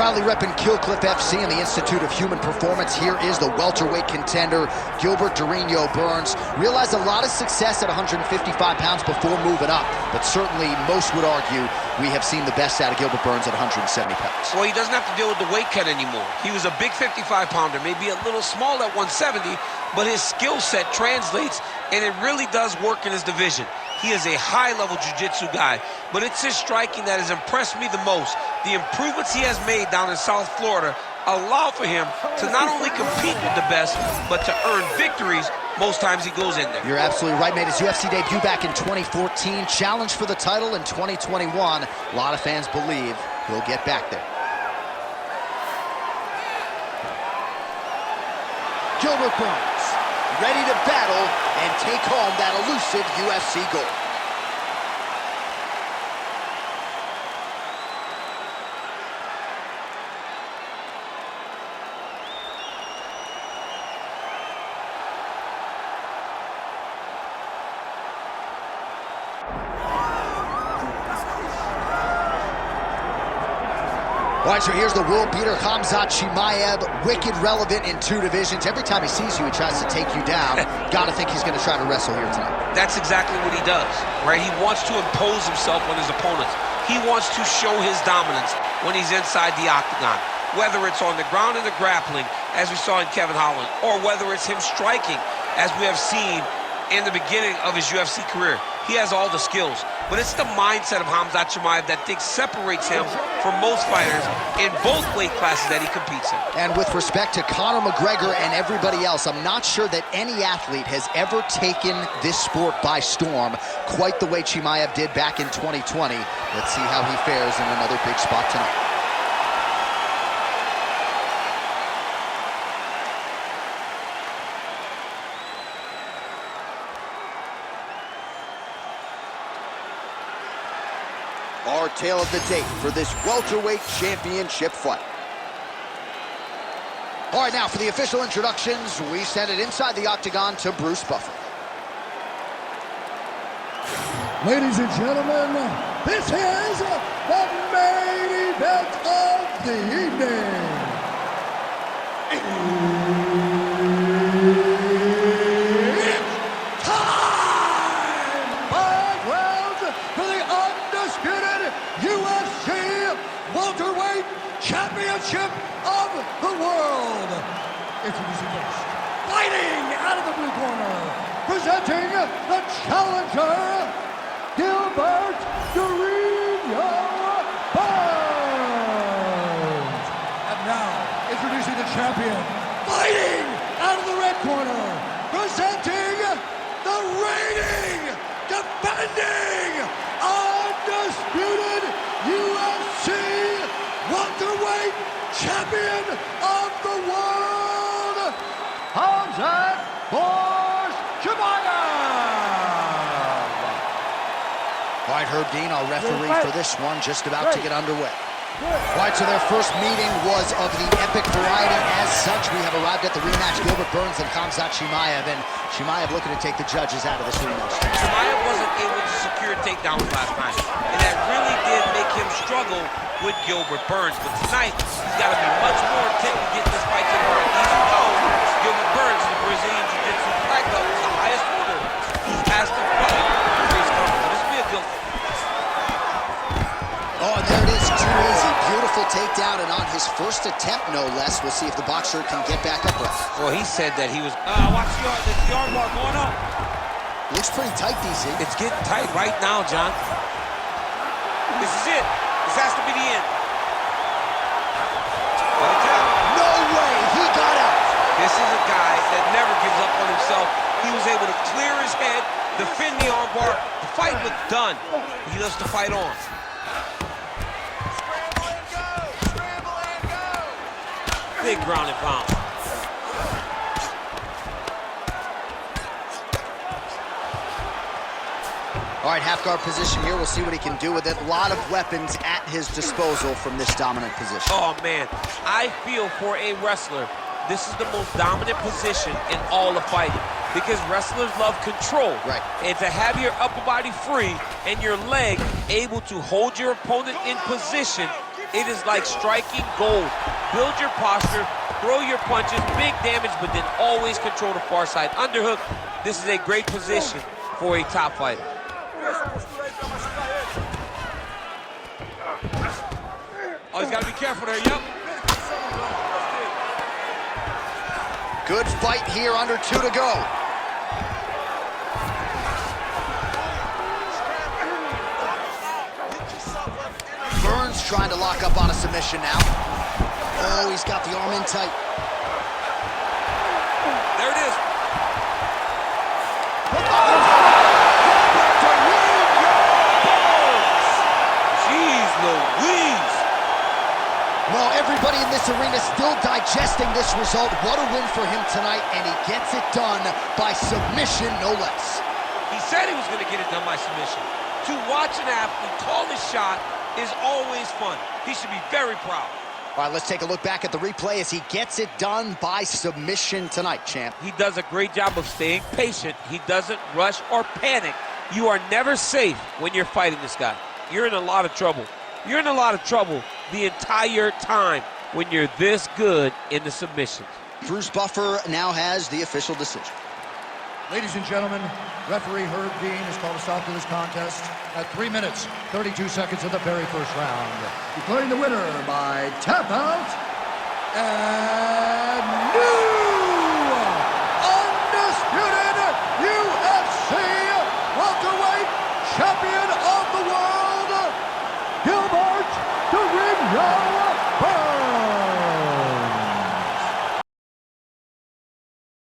Proudly repping Killcliff FC and the Institute of Human Performance, here is the welterweight contender, Gilbert Burns. Realized a lot of success at 155 pounds before moving up, but certainly most would argue we have seen the best out of Gilbert Burns at 170 pounds. Well, he doesn't have to deal with the weight cut anymore. He was a big 55-pounder, maybe a little small at 170, but his skill set translates, and it really does work in his division. He is a high-level jiu-jitsu guy, but it's his striking that has impressed me the most. The improvements he has made down in South Florida allow for him to not only compete with the best, but to earn victories most times he goes in there. You're absolutely right. Made his UFC debut back in 2014, challenged for the title in 2021. A lot of fans believe he'll get back there. Gilbert Burns, ready to battle and take home that elusive UFC gold. All right, so here's the world beater, Khamzat Chimaev, wicked relevant in 2 divisions. Every time he sees you, he tries to take you down. Gotta think he's gonna try to wrestle here tonight. That's exactly what he does, right? He wants to impose himself on his opponents. He wants to show his dominance when he's inside the octagon, whether it's on the ground in the grappling, as we saw in Kevin Holland, or whether it's him striking, as we have seen in the beginning of his UFC career. He has all the skills, but it's the mindset of Khamzat Chimaev that separates him from most fighters in both weight classes that he competes in. And with respect to Conor McGregor and everybody else, I'm not sure that any athlete has ever taken this sport by storm quite the way Chimaev did back in 2020. Let's see how he fares in another big spot tonight. Our tale of the tape for this welterweight championship fight. All right, now for the official introductions, we send it inside the octagon to Bruce Buffer. Ladies and gentlemen, this is the main event of the evening. It's time! 5 rounds for the undisputed UFC welterweight championship of the world. Introducing first, fighting out of the blue corner, presenting the challenger, Gilbert Burns. And now, introducing the champion, fighting out of the red corner, presenting the reigning, defending, undisputed UFC welterweight champion of the world, Khamzat Chimaev. All right, Herb Dean, our referee for this one, just about to get underway. All right, so their first meeting was of the epic variety. As such, we have arrived at the rematch, Gilbert Burns and Khamzat Chimaev, and Chimaev looking to take the judges out of this rematch. Chimaev wasn't able to secure takedowns last night, and that really did make him struggle with Gilbert Burns. But tonight, he's got to be much more intent to get this fight to the ground. Even though Gilbert Burns is the Brazilian Jiu-Jitsu black belt, is the highest order, he has to fight for his company. This will be a good one. Oh, and there it is, too easy. Beautiful takedown, and on his first attempt, no less. We'll see if the boxer can get back upright. Well, he said that he was... watch the arm bar going up. Looks pretty tight, DC. It's getting tight right now, John. This is it. This has to be the end. No way, he got out. This is a guy that never gives up on himself. He was able to clear his head, defend the arm bar. The fight was done. He loves to fight on. Big ground and pound. All right, half guard position here. We'll see what he can do with it. A lot of weapons at his disposal from this dominant position. Oh, man. I feel for a wrestler this is the most dominant position in all of fighting because wrestlers love control. Right. And to have your upper body free and your leg able to hold your opponent in position, it is like striking gold. Build your posture, throw your punches, big damage, but then always control the far side underhook. This is a great position for a top fighter. Oh, he's got to be careful there, yep. Good fight here, under 2 to go. Burns trying to lock up on a submission now. Oh, he's got the arm in tight. There it is. Jeez Louise. Well, everybody in this arena still digesting this result. What a win for him tonight, and he gets it done by submission, no less. He said he was going to get it done by submission. To watch an athlete call his shot is always fun. He should be very proud. All right, let's take a look back at the replay as he gets it done by submission tonight, champ. He does a great job of staying patient. He doesn't rush or panic. You are never safe when you're fighting this guy. You're in a lot of trouble. You're in a lot of trouble the entire time when you're this good in the submissions. Bruce Buffer now has the official decision. Ladies and gentlemen, referee Herb Dean has called a stop to this contest at 3 minutes, 32 seconds of the very first round, declaring the winner by tap out and